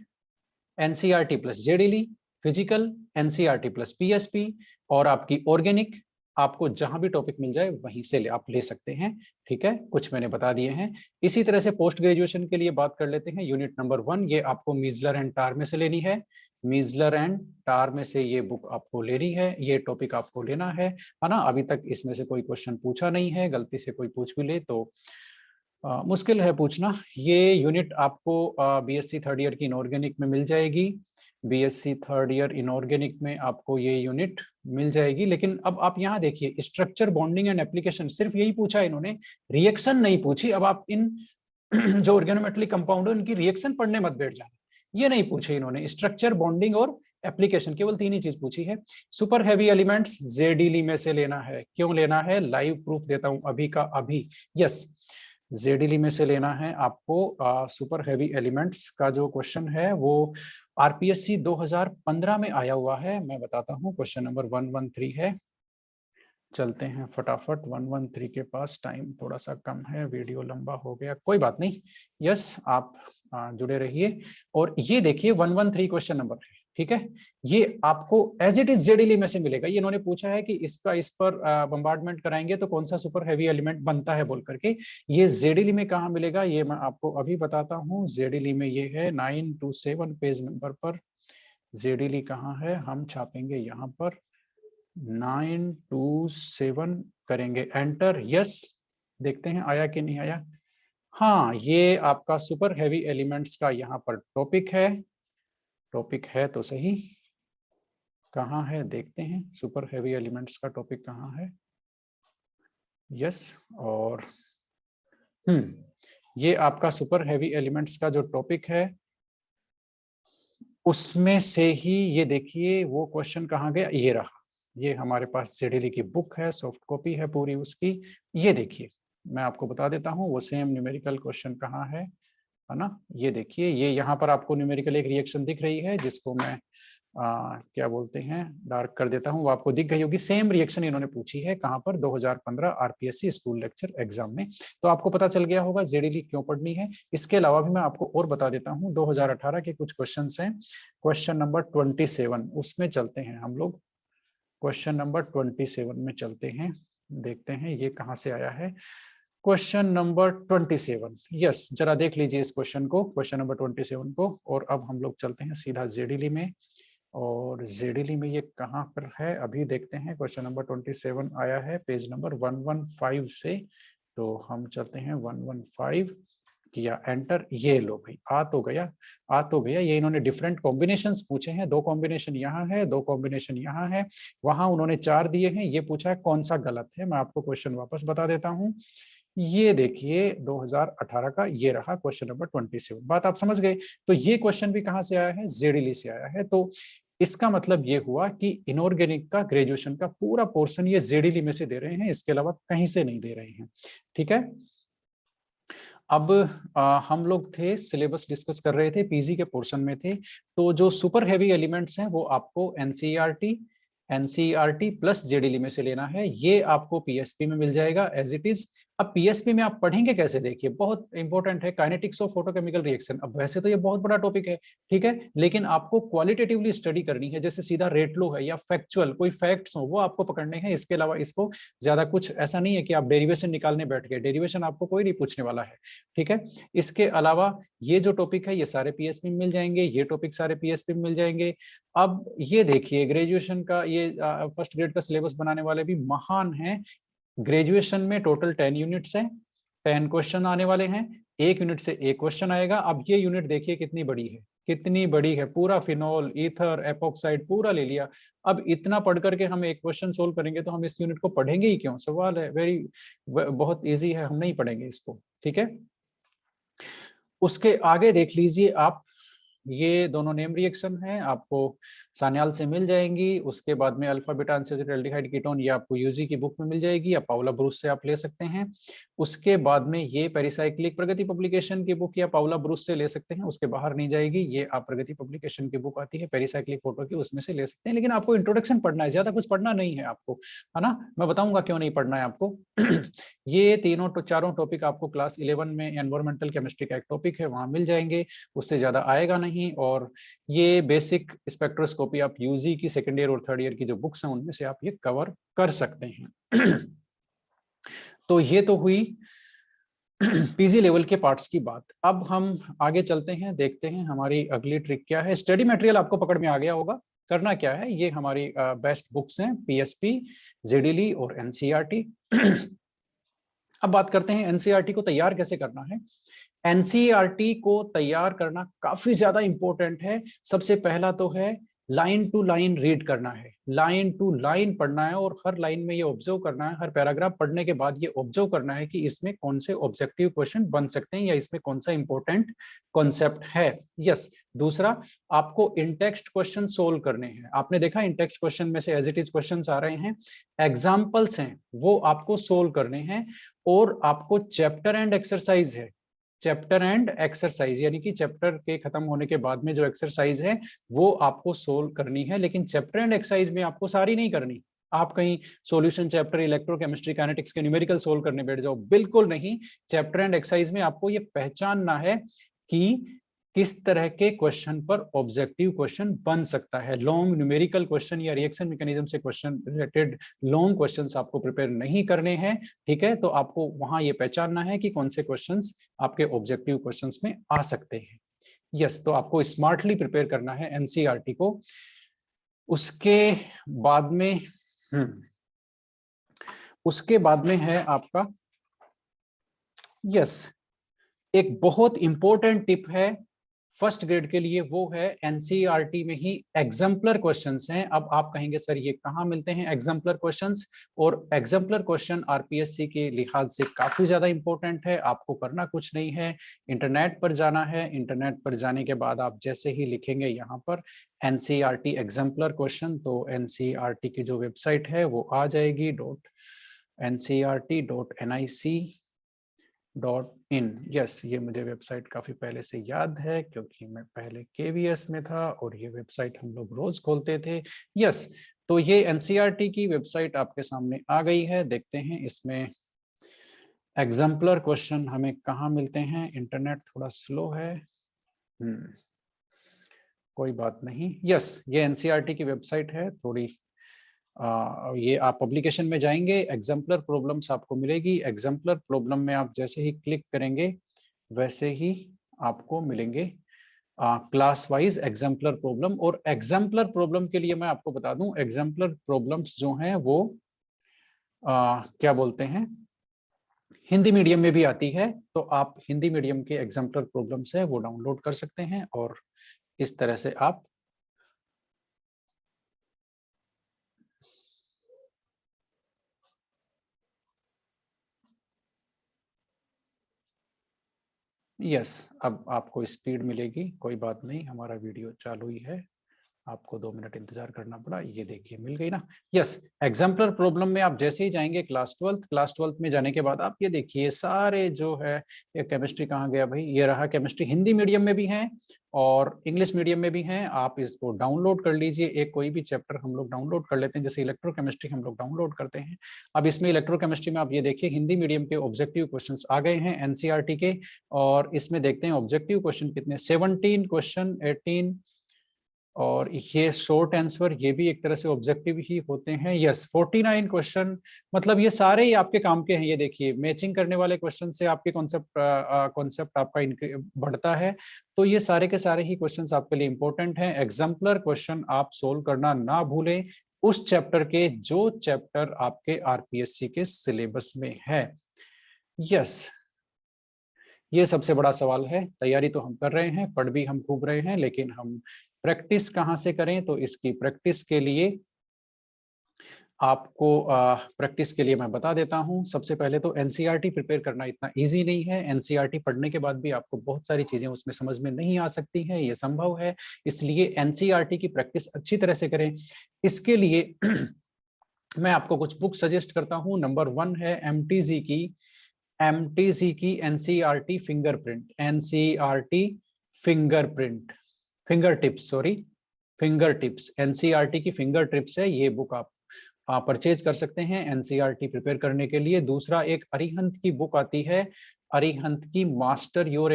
NCERT plus J D Lee, physical NCERT plus PSP, और आपकी ऑर्गेनिक आपको जहां भी टॉपिक मिल जाए वहीं से आप ले सकते हैं। ठीक है, कुछ मैंने बता दिए हैं। इसी तरह से पोस्ट ग्रेजुएशन के लिए बात कर लेते हैं। यूनिट नंबर 1 ये आपको मीजलर एंड टार में से लेनी है। मीजलर एंड टार में से ये बुक आपको लेनी है, ये टॉपिक आपको लेना है ना। अभी तक इसमें से कोई क्वेश्चन पूछा नहीं है, गलती से कोई पूछ भी ले तो मुश्किल है पूछना। ये यूनिट आपको बीएससी थर्ड ईयर की इनऑर्गेनिक में मिल जाएगी। बीएससी थर्ड ईयर इनऑर्गेनिक में आपको ये यूनिट मिल जाएगी। लेकिन अब आप यहाँ देखिए, स्ट्रक्चर, बॉन्डिंग एंड एप्लीकेशन, सिर्फ यही पूछा इन्होंने, रिएक्शन नहीं पूछी। अब आप इन जो ऑर्गेनोमेटलिक कंपाउंड है उनकी रिएक्शन पढ़ने मत बैठ जाना, ये नहीं पूछे इन्होंने। स्ट्रक्चर, बॉन्डिंग और एप्लीकेशन, केवल 3 ही चीज पूछी है। सुपर हैवी एलिमेंट्स जेडीली में से लेना है। क्यों लेना है, लाइव प्रूफ देता हूं अभी का अभी। यस, जेडीली में से लेना है आपको। सुपर हैवी एलिमेंट्स का जो क्वेश्चन है वो आरपीएससी 2015 में आया हुआ है। मैं बताता हूँ, क्वेश्चन नंबर 113 है। चलते हैं फटाफट, 113 के पास टाइम थोड़ा सा कम है, वीडियो लंबा हो गया, कोई बात नहीं। यस, आप जुड़े रहिए। और ये देखिए 113 क्वेश्चन नंबर है, ठीक है। ये आपको एज इट इज जेडीली में से मिलेगा। ये इन्होंने पूछा है कि इसका इस पर बम्बार्डमेंट कराएंगे तो कौन सा सुपर हैवी एलिमेंट बनता है बोल करके। ये जेडीली में कहाँ मिलेगा ये मैं आपको अभी बताता हूँ। जेडीली में ये है 927 पेज नंबर पर। जेडीली कहाँ है, हम छापेंगे यहाँ पर 927 करेंगे एंटर। यस, देखते हैं आया कि नहीं आया। हाँ, ये आपका सुपर हैवी एलिमेंट्स का यहाँ पर टॉपिक है। टॉपिक है तो सही, कहाँ है देखते हैं, सुपर हैवी एलिमेंट्स का टॉपिक कहाँ है। यस, और ये आपका सुपर हैवी एलिमेंट्स का जो टॉपिक है उसमें से ही ये देखिए वो क्वेश्चन कहाँ गया, ये रहा। ये हमारे पास जेडीली की बुक है, सॉफ्ट कॉपी है पूरी उसकी। ये देखिए, मैं आपको बता देता हूँ वो सेम न्यूमेरिकल क्वेश्चन कहाँ है ना। ये देखिए, ये यहाँ पर आपको न्यूमेरिकल एक रिएक्शन दिख रही है जिसको मैं क्या बोलते हैं, डार्क कर देता हूं, वो आपको दिख गई होगी। सेम रिएक्शन इन्होंने पूछी है कहां पर, 2015 आरपीएससी स्कूल लेक्चर एग्जाम में। तो आपको पता चल गया होगा जेडीली क्यों पढ़नी है। इसके अलावा भी मैं आपको और बता देता हूं, 2018 के कुछ क्वेश्चन हैं। क्वेश्चन नंबर 27 उसमें चलते हैं हम लोग। क्वेश्चन नंबर 27 में चलते हैं, देखते हैं ये कहां से आया है। क्वेश्चन नंबर 27, यस, जरा देख लीजिए इस क्वेश्चन को, क्वेश्चन नंबर 27 को। और अब हम लोग चलते हैं सीधा जेडीली में, और जेडीली में ये कहां पर है अभी देखते हैं। क्वेश्चन नंबर 27 आया है पेज नंबर 115 से, तो हम चलते हैं 115, किया एंटर, ये लो भाई, आ तो गया, आ तो गया। ये इन्होंने डिफरेंट कॉम्बिनेशंस पूछे हैं, 2 कॉम्बिनेशन यहाँ है, 2 कॉम्बिनेशन यहाँ है, वहां उन्होंने 4 दिए हैं। ये पूछा है कौन सा गलत है। मैं आपको क्वेश्चन वापस बता देता हूँ। ये देखिए 2018 का ये रहा क्वेश्चन नंबर 27, बात आप समझ गए। तो ये क्वेश्चन भी कहां से आया है, जेडीली से आया है। तो इसका मतलब ये हुआ कि इनऑर्गेनिक का ग्रेजुएशन का पूरा पोर्शन ये जेडीली में से दे रहे हैं, इसके अलावा कहीं से नहीं दे रहे हैं। ठीक है, अब हम लोग थे सिलेबस डिस्कस कर रहे थे, पीजी के पोर्शन में थे। तो जो सुपर हैवी एलिमेंट्स हैं वो आपको एनसीईआरटी प्लस जेडीली में से लेना है। ये आपको पीएसपी में मिल जाएगा एज इट इज। अब पीएसपी में आप पढ़ेंगे कैसे, देखिए बहुत इंपॉर्टेंट है, काइनेटिक्स ऑफ फोटोकेमिकल रिएक्शन। अब वैसे तो ये बहुत बड़ा टॉपिक है, ठीक है, लेकिन आपको क्वालिटेटिवली स्टडी करनी है। जैसे सीधा रेट लो है या फैक्चुअल कोई फैक्ट्स हो वो आपको पकड़ने हैं। इसके अलावा इसको ज्यादा कुछ ऐसा नहीं है कि आप डेरिवेशन निकालने बैठ गए, डेरिवेशन आपको कोई नहीं पूछने वाला है। ठीक है, इसके अलावा ये जो टॉपिक है ये सारे पीएसपी में मिल जाएंगे, ये टॉपिक सारे पीएसपी में मिल जाएंगे। अब ये देखिए ग्रेजुएशन का ये फर्स्ट ग्रेड का सिलेबस बनाने वाले भी महान हैं। ग्रेजुएशन में टोटल 10 यूनिट्स हैं, 10 क्वेश्चन आने वाले हैं, 1 यूनिट से 1 क्वेश्चन आएगा। अब ये यूनिट देखिए कितनी बड़ी है, कितनी बड़ी है, पूरा फिनोल ईथर एपोक्साइड पूरा ले लिया। अब इतना पढ़ करके हम एक क्वेश्चन सोल्व करेंगे तो हम इस यूनिट को पढ़ेंगे ही क्यों, सवाल है। बहुत इजी है, हम नहीं पढ़ेंगे इसको। ठीक है, उसके आगे देख लीजिए आप, ये दोनों नेम रिएक्शन हैं, आपको सान्याल से मिल जाएंगी। उसके बाद में alpha beta unsaturated aldehyde ketone, ये आपको यूजी की बुक में मिल जाएगी या पाउला ब्रूस से आप ले सकते हैं। उसके बाद में ये पेरिसाइक्लिक प्रगति पब्लिकेशन की बुक या पाउला ब्रूस से ले सकते हैं, उसके बाहर नहीं जाएगी। ये आप प्रगति पब्लिकेशन की बुक आती है पेरिसाइक्लिक फोटो की, उसमें से ले सकते हैं। लेकिन आपको इंट्रोडक्शन पढ़ना है, ज्यादा कुछ पढ़ना नहीं है आपको, है ना। मैं बताऊंगा क्यों नहीं पढ़ना है आपको। ये तीनों तो चारों टॉपिक आपको क्लास 11 में एनवायरमेंटल केमिस्ट्री का एक टॉपिक है वहां मिल जाएंगे, उससे ज्यादा आएगा नहीं। और ये बेसिक स्पेक्ट्रोस्कोपी आप यूजी की सेकेंड ईयर और थर्ड ईयर की जो बुक्स हैं उनमें से आप ये कवर कर सकते हैं। तो ये तो हुई पीजी लेवल के पार्ट्स की बात। अब हम आगे चलते हैं, देखते हैं हमारी अगली ट्रिक क्या है। स्टडी मटेरियल आपको पकड़ में आ गया होगा। करना क्या है, ये हमारी बेस्ट बुक्स हैं, पीएसपी, जेडीली और एनसीईआरटी। अब बात करते हैं एनसीईआरटी को तैयार कैसे करना है। एनसीईआरटी को तैयार करना काफी ज्यादा इंपॉर्टेंट है। सबसे पहला तो है लाइन टू लाइन रीड करना है, लाइन टू लाइन पढ़ना है, और हर लाइन में ये ऑब्जर्व करना है, हर पैराग्राफ पढ़ने के बाद ये ऑब्जर्व करना है कि इसमें कौन से ऑब्जेक्टिव क्वेश्चन बन सकते हैं या इसमें कौन सा इंपॉर्टेंट कॉन्सेप्ट है। यस, दूसरा आपको इन टेक्स्ट क्वेश्चन सोल्व करने हैं। आपने देखा इन टेक्स्ट क्वेश्चन में से एज इट इज क्वेश्चन आ रहे हैं, एग्जाम्पल्स हैं वो आपको सोल्व करने हैं। और आपको चैप्टर एंड एक्सरसाइज है, चैप्टर एंड एक्सरसाइज यानी कि चैप्टर के खत्म होने के बाद में जो एक्सरसाइज है वो आपको सोल्व करनी है। लेकिन चैप्टर एंड एक्सरसाइज में आपको सारी नहीं करनी। आप कहीं सॉल्यूशन चैप्टर इलेक्ट्रोकेमिस्ट्री काइनेटिक्स के न्यूमेरिकल सोल्व करने बैठ जाओ, बिल्कुल नहीं। चैप्टर एंड एक्सरसाइज में आपको ये पहचानना है कि किस तरह के क्वेश्चन पर ऑब्जेक्टिव क्वेश्चन बन सकता है। लॉन्ग न्यूमेरिकल क्वेश्चन या रिएक्शन मैकेनिज्म से क्वेश्चन रिलेटेड लॉन्ग क्वेश्चंस आपको प्रिपेयर नहीं करने हैं। ठीक है, तो आपको वहां ये पहचानना है कि कौन से क्वेश्चंस आपके ऑब्जेक्टिव क्वेश्चंस में आ सकते हैं। यस, तो आपको स्मार्टली प्रिपेयर करना है एनसीईआरटी को। उसके बाद में उसके बाद में है आपका, यस, एक बहुत इंपॉर्टेंट टिप है फर्स्ट ग्रेड के लिए, वो है एनसीईआरटी में ही एग्जाम्पलर क्वेश्चंस हैं। अब आप कहेंगे सर ये कहाँ मिलते हैं एग्जाम्पलर क्वेश्चंस, और एग्जाम्पलर क्वेश्चन आरपीएससी के लिहाज से काफी ज्यादा इंपॉर्टेंट है। आपको करना कुछ नहीं है, इंटरनेट पर जाना है। इंटरनेट पर जाने के बाद आप जैसे ही लिखेंगे यहाँ पर एनसीईआरटी एग्जाम्पलर क्वेश्चन, तो एनसीईआरटी की जो वेबसाइट है वो आ जाएगी, .ncert.nic .in। यस, ये मुझे वेबसाइट काफी पहले से याद है क्योंकि मैं पहले KVS में था और ये वेबसाइट हम लोग रोज खोलते थे। यस, तो ये NCERT की वेबसाइट आपके सामने आ गई है। देखते हैं इसमें एग्जाम्पलर क्वेश्चन हमें कहाँ मिलते हैं। इंटरनेट थोड़ा स्लो है, कोई बात नहीं। यस, ये NCERT की वेबसाइट है। थोड़ी ये आप पब्लिकेशन में जाएंगे, एग्जाम्पलर प्रॉब्लम्स आपको मिलेगी। एग्जाम्पलर प्रॉब्लम में आप जैसे ही क्लिक करेंगे वैसे ही आपको मिलेंगे क्लास वाइज एग्जाम्पलर प्रॉब्लम। और एग्जाम्पलर प्रॉब्लम के लिए मैं आपको बता दूं, एग्जाम्पलर प्रॉब्लम्स जो हैं वो क्या बोलते हैं, हिंदी मीडियम में भी आती है। तो आप हिंदी मीडियम के एग्जाम्पलर प्रॉब्लम्स है वो डाउनलोड कर सकते हैं और इस तरह से आप यस, अब आपको स्पीड मिलेगी। कोई बात नहीं, हमारा वीडियो चालू ही है, आपको 2 मिनट इंतजार करना पड़ा। ये देखिए मिल गई ना। यस, एग्जाम्पलर प्रॉब्लम में आप जैसे ही जाएंगे क्लास 12 में जाने के बाद आप ये देखिए सारे जो है, ये केमिस्ट्री कहाँ गया भाई, ये रहा केमिस्ट्री। हिंदी मीडियम में भी है और इंग्लिश मीडियम में भी हैं। आप इसको डाउनलोड कर लीजिए। एक कोई भी चैप्टर हम लोग डाउनलोड कर लेते हैं, जैसे इलेक्ट्रोकेमिस्ट्री हम लोग डाउनलोड करते हैं। अब इसमें इलेक्ट्रोकेमिस्ट्री में आप ये देखिए हिंदी मीडियम के ऑब्जेक्टिव क्वेश्चंस आ गए हैं NCERT के। और इसमें देखते हैं ऑब्जेक्टिव क्वेश्चन कितने, 17 क्वेश्चन, 18। और ये शॉर्ट आंसर, ये भी एक तरह से ऑब्जेक्टिव ही होते हैं। यस, 49 क्वेश्चन, मतलब ये सारे ही आपके काम के हैं। ये देखिए मैचिंग करने वाले क्वेश्चन से आपके कॉन्सेप्ट आपका बढ़ता है। तो ये सारे के सारे ही क्वेश्चंस आपके लिए इंपॉर्टेंट हैं। एग्जाम्पलर क्वेश्चन आप सोल्व करना ना भूलें उस चैप्टर के जो चैप्टर आपके RPSC के सिलेबस में है। यस, ये सबसे बड़ा सवाल है। तैयारी तो हम कर रहे हैं, पढ़ भी हम खूब रहे हैं, लेकिन हम प्रैक्टिस कहाँ से करें। तो इसकी प्रैक्टिस के लिए आपको प्रैक्टिस के लिए मैं बता देता हूं। सबसे पहले तो NCERT प्रिपेयर करना इतना इजी नहीं है। NCERT पढ़ने के बाद भी आपको बहुत सारी चीजें उसमें समझ में नहीं आ सकती हैं, ये संभव है। इसलिए NCERT की प्रैक्टिस अच्छी तरह से करें। इसके लिए मैं आपको कुछ बुक सजेस्ट करता हूं। नंबर 1 है MTZ की NCERT fingerprint, NCERT finger tips, sorry, finger tips. NCERT की फिंगर टिप्स है, ये बुक आप परचेज कर सकते हैं NCERT प्रिपेयर करने के लिए। दूसरा एक अरिहंत की बुक आती है, अरिहंत की मास्टर योर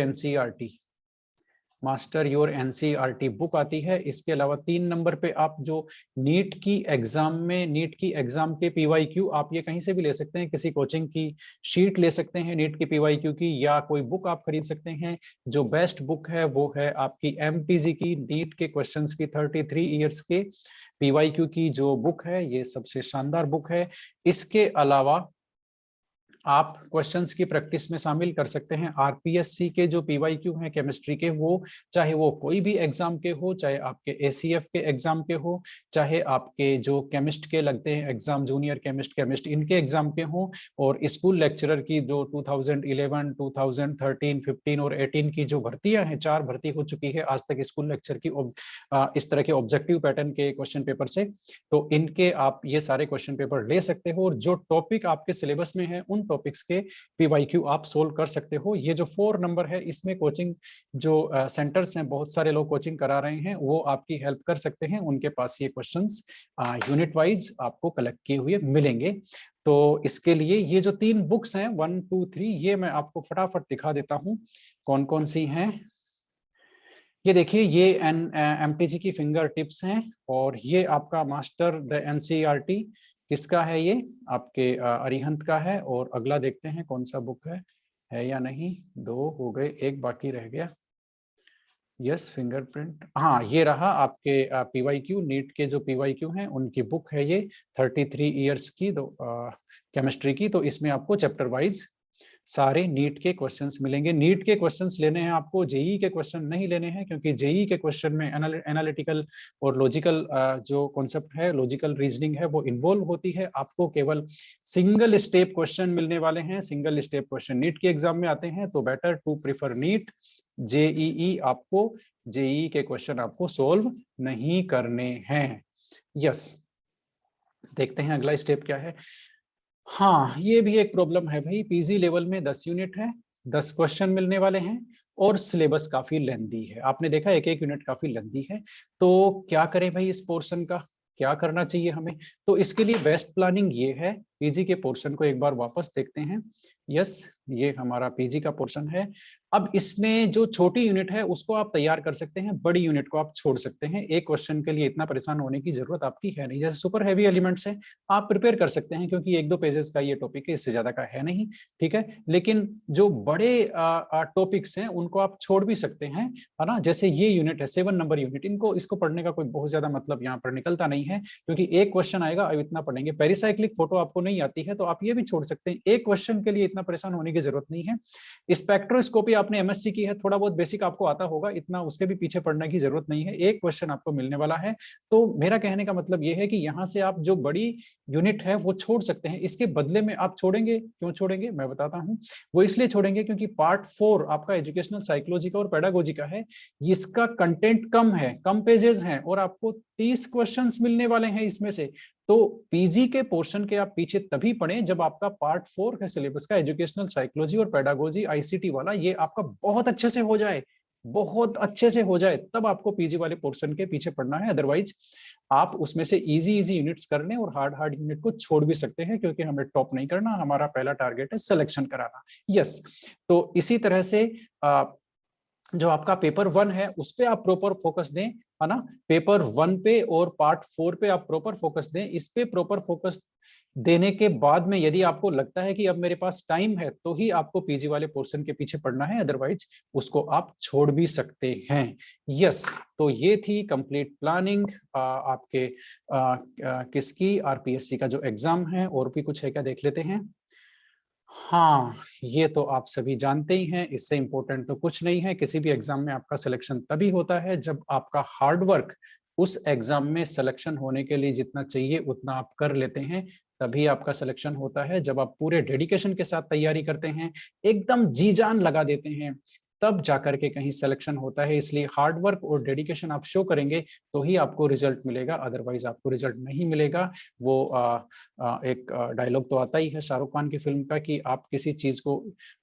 NCERT बुक आती है। इसके अलावा 3 नंबर पे आप जो नीट की एग्जाम के PYQ आप ये कहीं से भी ले सकते हैं, किसी कोचिंग की शीट ले सकते हैं नीट की PYQ की, या कोई बुक आप खरीद सकते हैं। जो बेस्ट बुक है वो है आपकी MTZ की नीट के क्वेश्चंस की 33 इयर्स के PYQ की जो बुक है, ये सबसे शानदार बुक है। इसके अलावा आप क्वेश्चंस की प्रैक्टिस में शामिल कर सकते हैं RPSC के जो PYQ हैं केमिस्ट्री के, वो चाहे वो कोई भी एग्जाम के हो, चाहे आपके ACF के एग्जाम के हो, चाहे आपके जो केमिस्ट के लगते हैं एग्जाम, जूनियर केमिस्ट इनके एग्जाम के हो। और स्कूल लेक्चरर की जो 2011, 2013, 15 और 18 की जो भर्तियां हैं, 4 भर्ती हो चुकी है आज तक स्कूल लेक्चर की, इस तरह के ऑब्जेक्टिव पैटर्न के क्वेश्चन पेपर से। तो इनके आप ये सारे क्वेश्चन पेपर ले सकते हो और जो टॉपिक आपके सिलेबस में है उन टॉपिक्स के PYQ आप सोल्व कर सकते हो। ये जो 4 नंबर है इसमें कोचिंग जो सेंटर्स हैं, बहुत सारे लोग कोचिंग करा रहे हैं, वो आपकी हेल्प कर सकते हैं। उनके पास ये क्वेश्चंस यूनिट वाइज आपको कलेक्ट किए हुए मिलेंगे। तो इसके लिए ये जो 3 बुक्स हैं 1, 2, 3, ये मैं आपको फटाफट दिखा देता हूं कौन कौन सी हैं। ये देखिए, ये MTG की फिंगर टिप्स हैं और ये आपका मास्टर द NCERT किसका है, ये आपके अरिहंत का है। और अगला देखते हैं कौन सा बुक है या नहीं। 2 हो गए, एक बाकी रह गया। यस, फिंगरप्रिंट, हाँ ये रहा आपके PYQ, नीट के जो PYQ हैं उनकी बुक है ये, 33 इयर्स की केमिस्ट्री की। तो इसमें आपको चैप्टर वाइज सारे नीट के क्वेश्चंस मिलेंगे। नीट के क्वेश्चंस लेने हैं आपको, जेई के क्वेश्चन नहीं लेने हैं, क्योंकि जेई के क्वेश्चन में एनालिटिकल और लॉजिकल जो कॉन्सेप्ट है, लॉजिकल रीजनिंग है, वो इन्वॉल्व होती है। आपको केवल सिंगल स्टेप क्वेश्चन मिलने वाले हैं। सिंगल स्टेप क्वेश्चन नीट के एग्जाम में आते हैं, तो better to prefer NEET. JEE आपको, जेईई के क्वेश्चन आपको सोल्व नहीं करने हैं। यस, देखते हैं अगला स्टेप क्या है। हाँ, ये भी एक प्रॉब्लम है भाई। PG लेवल में 10 यूनिट है 10 क्वेश्चन मिलने वाले हैं और सिलेबस काफी लेंदी है। आपने देखा एक एक यूनिट काफी लेंदी है, तो क्या करें भाई इस पोर्शन का, क्या करना चाहिए हमें? तो इसके लिए बेस्ट प्लानिंग ये है, पीजी के पोर्शन को एक बार वापस देखते हैं। यस, ये हमारा पीजी का पोर्शन है। अब इसमें जो छोटी यूनिट है उसको आप तैयार कर सकते हैं, बड़ी यूनिट को आप छोड़ सकते हैं। एक क्वेश्चन के लिए इतना परेशान होने की जरूरत आपकी है नहीं। जैसे सुपर हैवी एलिमेंट्स है, आप प्रिपेयर कर सकते हैं क्योंकि 1-2 पेजेस का ये टॉपिक है, इससे ज्यादा का है नहीं, ठीक है। लेकिन जो बड़े टॉपिक्स हैं उनको आप छोड़ भी सकते हैं, है ना। जैसे ये यूनिट है 7 नंबर यूनिट, इसको पढ़ने का कोई बहुत ज्यादा मतलब यहाँ पर निकलता नहीं है, क्योंकि एक क्वेश्चन आएगा, अब इतना पढ़ेंगे। पेरिसाइक्लिक फोटो आपको नहीं आती है तो आप ये भी छोड़ सकते हैं, एक क्वेश्चन के लिए इतना परेशान होने की जरूरत नहीं है। स्पेक्ट्रोस्कोपी आपने एमएससी की है, थोड़ा बहुत बेसिक आपको आता होगा, इतना उसके भी पीछे पड़ने की जरूरत नहीं है, एक क्वेश्चन आपको मिलने वाला है। तो मेरा कहने का मतलब यह है कि यहाँ से आप जो बड़ी यूनिट है वो छोड़ सकते हैं। इसके बदले में आप छोड़ेंगे, क्यों छोड़ेंगे मैं बताता हूं। वो इसलिए छोड़ेंगे क्योंकि पार्ट 4 आपका एजुकेशनल साइकोलॉजी का और पेडागोजी का है, इसका कंटेंट कम है, कम पेजेस हैं और आपको 30 क्वेश्चंस मिलने वाले हैं इसमें से। तो पीजी के पोर्शन के आप पीछे तभी पढ़ें जब आपका पार्ट 4 है सिलेबस का, एजुकेशनल साइकोलॉजी और पेडागोजी आईसीटी वाला, ये आपका बहुत अच्छे से हो जाए, बहुत अच्छे से हो जाए, तब आपको पीजी वाले पोर्शन के पीछे पढ़ना है। अदरवाइज आप उसमें से इजी इजी यूनिट्स कर लें और हार्ड हार्ड यूनिट को छोड़ भी सकते हैं, क्योंकि हमें टॉप नहीं करना, हमारा पहला टारगेट है सिलेक्शन कराना। यस, तो इसी तरह से जो आपका पेपर 1 है उस पे आप प्रॉपर फोकस दें, है ना। पेपर 1 पे और पार्ट 4 पे आप प्रॉपर फोकस दें। इस पे प्रॉपर फोकस देने के बाद में यदि आपको लगता है कि अब मेरे पास टाइम है, तो ही आपको पीजी वाले पोर्शन के पीछे पढ़ना है, अदरवाइज उसको आप छोड़ भी सकते हैं। यस, तो ये थी कंप्लीट प्लानिंग आपके किसकी, आरपीएससी का जो एग्जाम है। और भी कुछ है क्या, देख लेते हैं। हाँ, ये तो आप सभी जानते ही हैं, इससे इंपॉर्टेंट तो कुछ नहीं है। किसी भी एग्जाम में आपका सिलेक्शन तभी होता है जब आपका हार्ड वर्क उस एग्जाम में सिलेक्शन होने के लिए जितना चाहिए उतना आप कर लेते हैं, तभी आपका सिलेक्शन होता है। जब आप पूरे डेडिकेशन के साथ तैयारी करते हैं, एकदम जी जान लगा देते हैं, तब जाकर के कहीं सिलेक्शन होता है। इसलिए हार्ड वर्क और डेडिकेशन आप शो करेंगे तो ही आपको रिजल्ट मिलेगा, अदरवाइज आपको रिजल्ट नहीं मिलेगा। वो एक डायलॉग तो आता ही है शाहरुख खान की फिल्म का कि आप किसी चीज को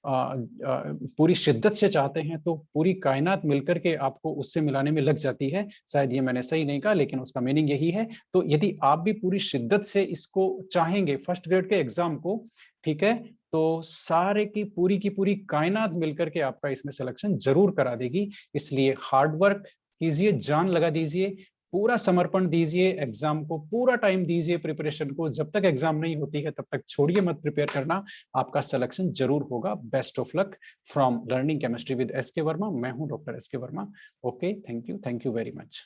पूरी शिद्दत से चाहते हैं तो पूरी कायनात मिलकर के आपको उससे मिलाने में लग जाती है। शायद ये मैंने सही नहीं कहा, लेकिन उसका मीनिंग यही है। तो यदि आप भी पूरी शिद्दत से इसको चाहेंगे, फर्स्ट ग्रेड के एग्जाम को, ठीक है, तो सारे की पूरी कायनात मिलकर के आपका इसमें सिलेक्शन जरूर करा देगी। इसलिए हार्ड वर्क कीजिए, जान लगा दीजिए, पूरा समर्पण दीजिए, एग्जाम को पूरा टाइम दीजिए प्रिपरेशन को। जब तक एग्जाम नहीं होती है तब तक छोड़िए मत प्रिपेयर करना, आपका सिलेक्शन जरूर होगा। Best of luck from learning chemistry with S के वर्मा। मैं हूं डॉक्टर एस के Verma. Okay, thank you very much.